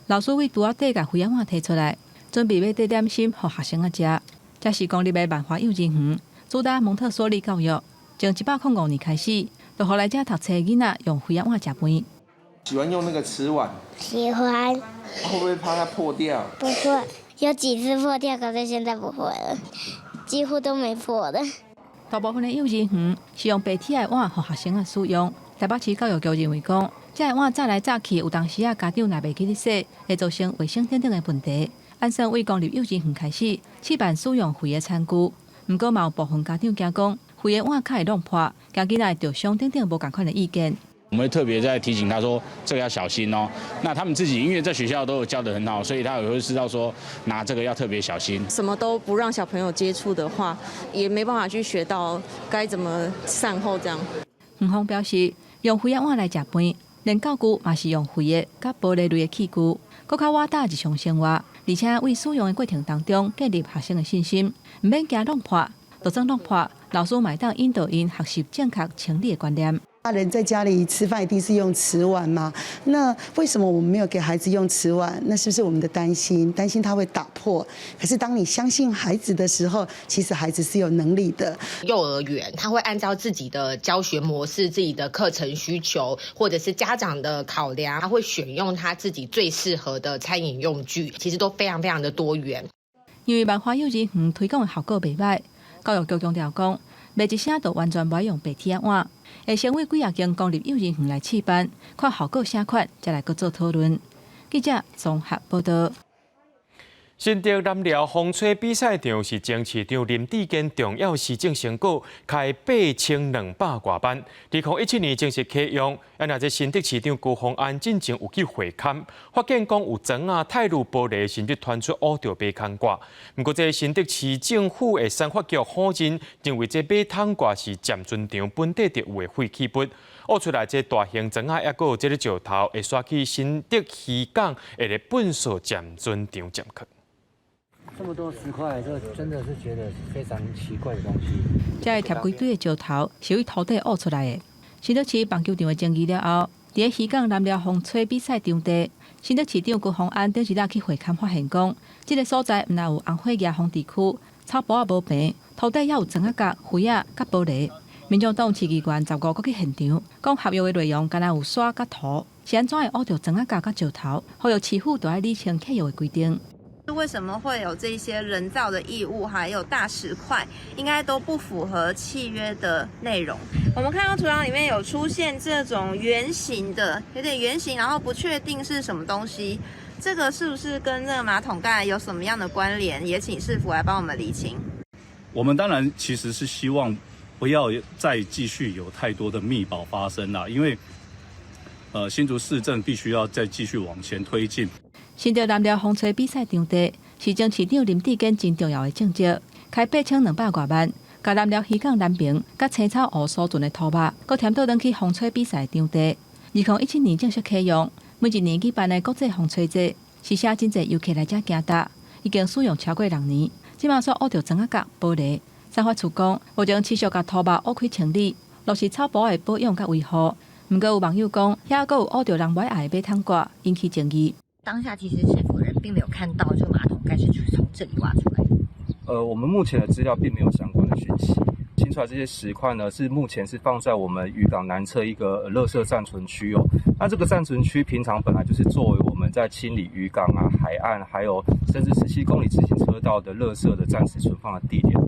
老师为拄仔底甲灰亚碗摕出来，准备要带点心互学生食。这是公立的万华幼稚园。主打蒙特梭利教育，从105年开始，就互来遮读册的囡仔用灰亚碗食饭。喜欢用那个瓷碗？喜欢。会不会怕它破掉？不会，有几次破掉，可是现在不会了，几乎都没破的。大部分的幼稚园是用白铁的碗互学生使用。台北市教育局认为讲，这个碗早来早去，有当时家长若袂记得洗，会造成卫生等等的问题。按算为公立幼稚园开始试办使用灰的餐具。不过，有部分家长惊讲，灰的碗较会弄破，惊囡仔会着伤等等无共款的意见。我们会特别在提醒他说，这个要小心哦。那他们自己因为在学校都有教得很好，所以他也会知道说，拿这个要特别小心。什么都不让小朋友接触的话，也没办法去学到该怎么善后这样。园方表示，用灰的碗来食饭，连教具嘛是用灰的、甲玻璃类的器具，搁较瓦打日常生活。而且为使用的过程当中建立学生的信心，唔免惊弄破，就算弄破，老师嘛当引导因学习正确清理的观念。大人在家里吃饭一定是用瓷碗嘛？那为什么我们没有给孩子用瓷碗？那是不是我们的担心他会打破？可是当你相信孩子的时候，其实孩子是有能力的。幼儿园他会按照自己的教学模式、自己的课程需求，或者是家长的考量，他会选用他自己最适合的餐饮用具，其实都非常非常的多元。因为万华幼稚园推广的效果袂歹，教育局强调讲，卖一声就完全不用白铁碗。会先为几啊间公立幼稚园来试办，看效果啥款，再来搁做讨论。记者综合报道。新竹南寮风吹比赛场是前市长林志坚重要施政成果，开8200多班。2017年正式启用，那这新竹市长高虹安进前有去会勘，发现讲有砖啊、泰鲁玻璃甚至传出乌着马桶挂。不过这新竹市政府的产发局否认，认为这马桶挂是占尊场本地特有的废弃物。挖出来这大型砖啊，还佫有这个石头，会刷去新竹渔港，会咧粪扫占尊场占去。这么多石块，这真的是觉得非常奇怪的东西。这个贴几堆的石头是为土地挖出来的。新竹市棒球场的争议了后，伫个渔港南寮风吹比赛场地，新竹市长高虹安顶一日去会勘发现讲，这个所在毋但有红火野风地区，草坡也无平，土地也有砖啊角、灰啊、甲玻璃。民众党市议员15个去现场，讲合约的内容，敢若有刷甲图，是安怎会挖到砖啊角甲石头？后有市府都要理清契约的规定。为什么会有这些人造的异物，还有大石块，应该都不符合契约的内容。我们看到土壤里面有出现这种圆形的，有点圆形，然后不确定是什么东西，这个是不是跟那个马桶盖有什么样的关联？也请市府来帮我们厘清。我们当然其实是希望不要再继续有太多的密保发生啦，因为新竹市政必须要再继续往前推进。新竹南寮风吹比赛场地，市政市长林志坚真重要的政绩，开8200多万，甲南寮渔港南边甲青草湖所存的土木，搁添倒转去风吹比赛场地。2017年正式启用，每一年举办的国际风吹节，是写真侪游客来遮行踏，已经使用超过6年。即马所挖到砖啊角、玻璃，产发处讲，目前持续甲土木挖开清理，落实草坡的保养甲维护。毋过有网友讲，遐阁有挖到人袂爱的马桶挂，引起争议。当下其实市府人并没有看到这个马桶盖是从这里挖出来的。我们目前的资料并没有相关的讯息。清出来这些石块呢，是目前是放在我们渔港南侧一个垃圾暂存区哦。那这个暂存区平常本来就是作为我们在清理渔港啊、海岸，还有甚至17公里自行车道的垃圾的暂时存放的地点。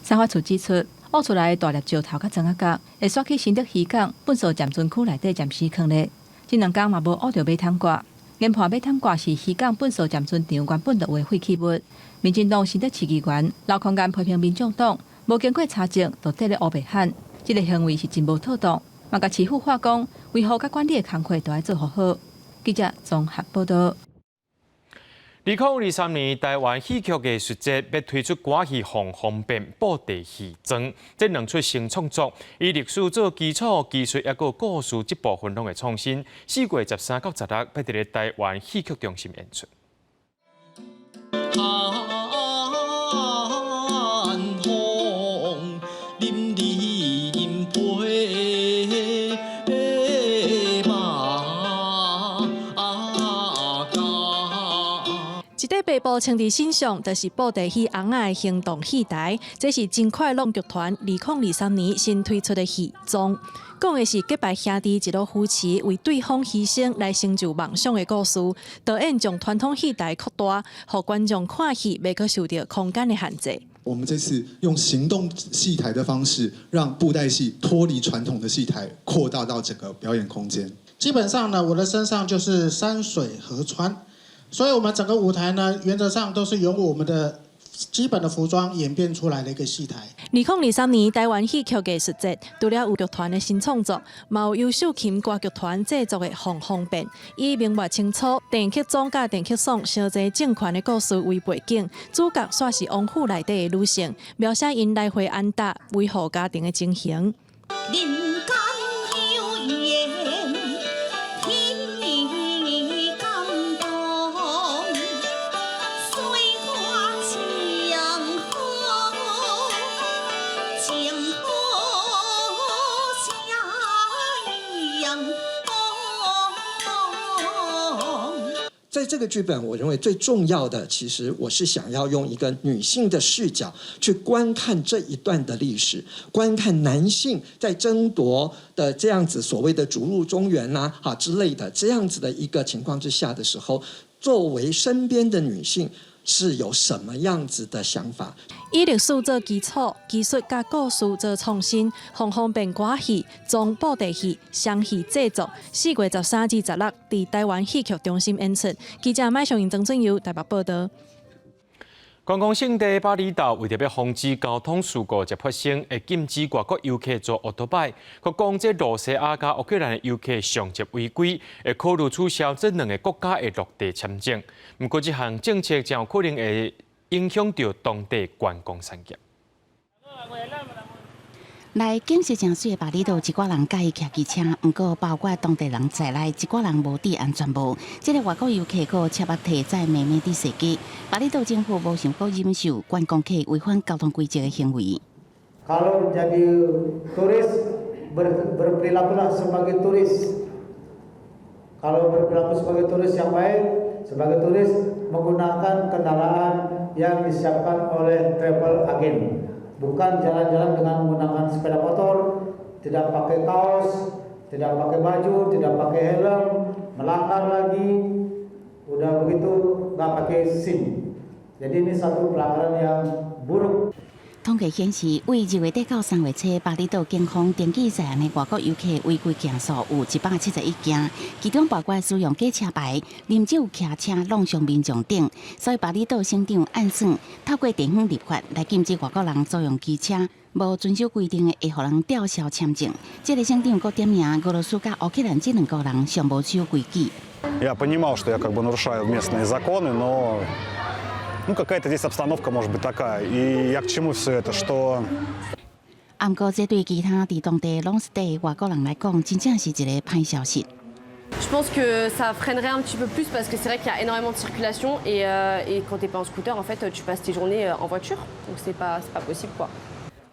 产发处指出，挖出来的大粒石头甲砖啊角，会刷去新竹渔港粪扫占存区内底暂时放咧。这2天嘛无挖到马桶挂。研判要通挂是渔港本所暂存场原本就为废弃物。民进党新北市议员刘空间批评民众党无经过查证就在咧乌白喊，这个行为是真无妥当。嘛，甲市府话讲，维护甲管理的工作都要做好。记者综合报道。2023年台湾戏剧艺术节要推出歌戏《红红变布袋戏装》，这两出新创作，以历史做基础，技术也个故事这部分拢会创新。4月13到16，要伫咧台湾戏剧中心演出。一块白布穿伫身上，就是布袋戏红仔的行动戏台。这是真快乐剧团2023年新推出的戏装，讲的是结拜兄弟一路扶持，为对方牺牲来成就梦想的故事。导演将传统戏台扩大，让观众看戏袂去受到空间的限制。我们这次用行动戏台的方式，让布袋戏脱离传统的戏台，扩大到整个表演空间。基本上呢，我的身上就是山水河川，所以我们整个舞台呢，原则上都是由我们的基本的服装演变出来的一个戏台。2023年台湾戏剧艺术节，除了有剧团的新创作，嘛有优秀琴歌剧团制作的《红红变》，以明末清初电曲总甲电曲爽相济政权的故事为背景，主角煞是王府内底的女性，描写因来回安达维护家庭的情形。在这个剧本，我认为最重要的，其实我是想要用一个女性的视角去观看这一段的历史，观看男性在争夺的这样子所谓的逐鹿中原呐之类的这样子的一个情况之下的时候，作为身边的女性是有什么样子的想法？以历史做基础，技术甲故事做创新，红红变歌戏、装布袋戏、双戏制作。4月13至16，伫台湾戏剧中心演出。记者麦尚英、曾俊佑台北报道。观光胜地巴厘岛为着要防止交通事故再发生，会禁止外国游客坐奥多拜。佮讲这罗西亚加乌克兰的游客上节违规，会考虑取消这两个国家的落地签证。不过，这项政策将有可能会影响到当地观光产业。来景色真水的巴厘岛，一寡人介意骑机车，不过包括当地人在内，一寡人无注意安全无。这个外国游客佮车目提在慢慢地设计。巴厘岛政府无想过忍受观光客违反交通规则的行为。Kalau jadi turis berperilakulah sebagai turis. Kalau berperilaku sebagai turis yang baik, sebagai turis menggunakan kendaraan yang disiapkan oleh travel agent. Bukan jalan-jalan dengan menggunakan sepeda motor, tidak pakai kaos, tidak pakai baju, tidak pakai helm, melanggar lagi, udah begitu nggak pakai SIM. Jadi ini satu pelanggaran yang buruk. 统计显示，为2月底到3月初，巴厘岛警方登记在案的外国游客违规件数有171件，其中包括使用假车牌、啉酒骑车弄伤民众等。所以巴厘岛省长暗算，透过地方立法来禁止外国人租用机车，无遵守规定的会互人吊销签证。这个省长阁点名俄罗斯甲乌克兰这两个人尚无守规矩。Я понимал, что я нарушаю местные законы, но какая-то здесь обстановка может быть такая. И я к чему все это, что... 不过，这对其他伫当地 long stay 外国人来讲，真正是一个歹消息。Je pense que ça freinerait un petit peu plus parce que c'est vrai qu'il y a énormément de circulation et quand t'es pas en scooter, en fait, tu passes tes journées en voiture, donc c'est pas possible quoi.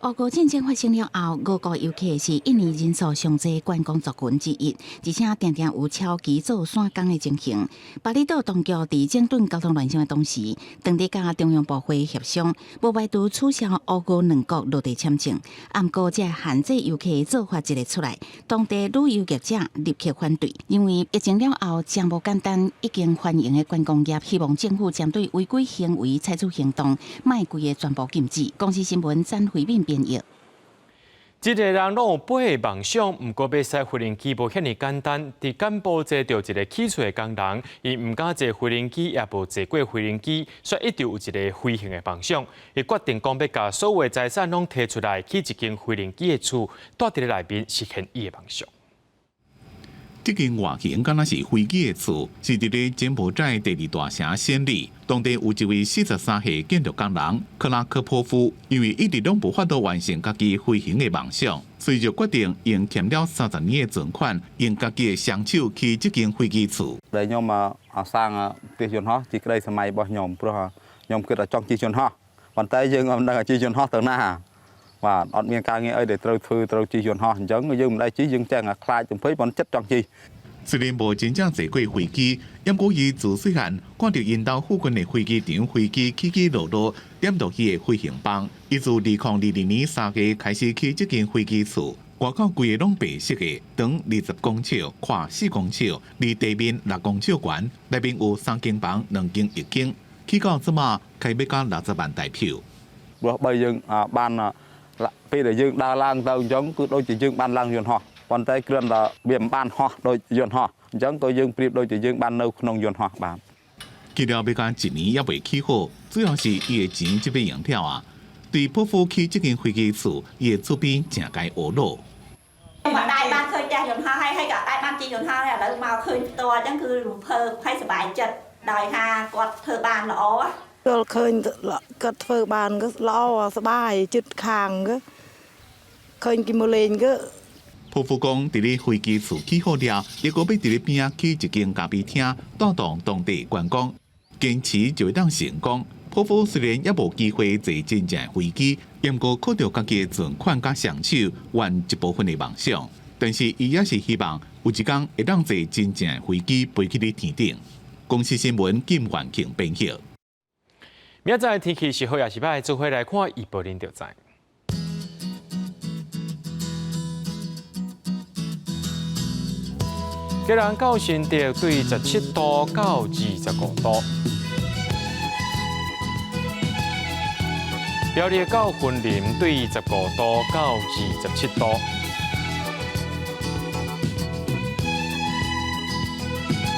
俄乌战争发生了后，俄国游客是印尼人数上济观光族群之一，而且常常有超期做散工的情形。巴厘岛当局伫整顿交通乱象的同时，当地甲中央部会协商，无排除取消俄乌两国落地签证。不过，这限制游客的做法一个出来，当地旅游业者立刻反对，因为疫情了后真无简单，已经繁荣的观光业希望政府针对违规行为采取行动，卖规个全部禁止。公司新闻詹慧敏编译。一个人拢有8个梦想，不过要驶飞行机无遐尼简单。伫柬埔寨着一个起厝的工人，伊唔敢坐飞行机，也无坐过飞行机，所以一直有一个飞行的梦想。伊决定讲要甲所有的财产拢摕出来，起一间飞行机的厝，住伫咧内面实现伊的梦想。这间外形敢若是飞机的厝，是伫咧柬埔寨第2大城暹粒。当地有一位43岁建筑工人克拉克波夫，因为一直拢无法度完成家己飞行的梦想，所以就决定用欠了30年的存款，用家己的双手起这间飞機厝。ដែលខ្ញុំសាងផ្ទះយន្តហោះជាក្តីសម័យរបស់ខ្ញុំព្រោះខ្ញុំគិតថាចង់ជិះយន្តហោះប៉ុន្តែយើងមិនដឹងថាជិះយន្តហោះទៅណាបាទអត់មានការងារអីដែលត្រូវធ្វើត្រូវជិះយន្តហោះអញ្ចឹងយើងមិនដែលជិះយើងទាំងខ្លាចទំភ័យប៉ុន្តែចិត្តចង់ជិះ 虽然无真正坐过飞机，不过伊自细汉看到因兜附近的飞机场飞机起起落落，点到伊的飞行棒。伊自2020年3月开始起这间飞机厝，外口规个拢白色的，长20公尺，宽4公尺，离地面6公尺悬，内面有3间房、2间浴间。起到即马开要到60万台票。ព្រោះបើយើងបានពេលដែលយើងដើរឡើងទៅអញ្ចឹងគឺដូចជាយើងបានឡើងយន្តហោះ ប៉ុន្តែគ្រាន់តែវាមិនបានហោះដូចយន្តហោះអញ្ចឹងក៏យើងប្រៀបដូចជាយើងបាននៅក្នុងយន្តហោះបាន计了要讲1年也未起好，主要是伊的钱这边用掉啊。对波夫起这间飞机厝，伊的厝边正该学路。มาได้บ้านเคยจ้างยนต์ห้าให้กับได้บ้านจียนต์ห้าเนี่ยแล้วมาเคยตัวจังคือเพิ่มให้สบายจัดดอยห้ากดเธอบ้านละอ๋อก็เคยก็เธอบ้านก็ละอ๋อสบายจุดคางก็เคยกินโมเลนก็ 波夫讲，伫咧飞机厝起好了，结果要伫咧边仔起一间咖啡厅，带动当地观光，坚持就会当成功。波夫虽然也无机会坐真正飞机，不过靠着家己的存款甲双手完一部分的梦想，但是伊也是希望有一天会当坐真正飞机飞去咧天顶。公司新闻金环境编辑。明仔载天气是好也是歹，做伙来看预报您就知。 吉兰到新竹对17度到25度，苗栗到云林对15度到27度，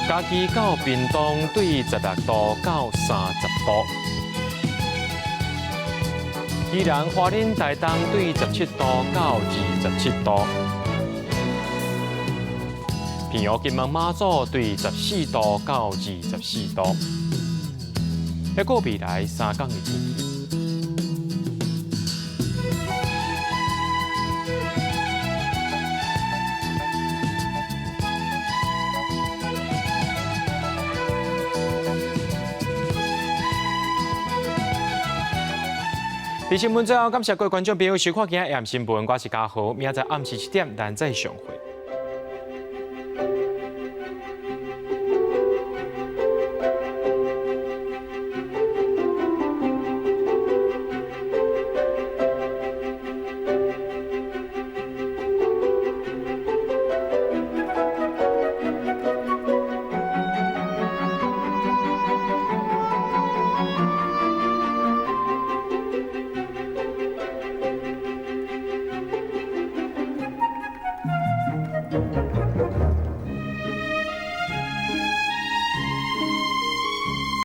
嘉义到屏东对16度到30度，宜兰花莲台东对17度到27度。 平遥金门马祖对14度到24度，一个未来3天的天气。新闻最后，感谢各位观众朋友收看今日AM新闻，我是嘉豪，明仔载暗时7点咱再相会。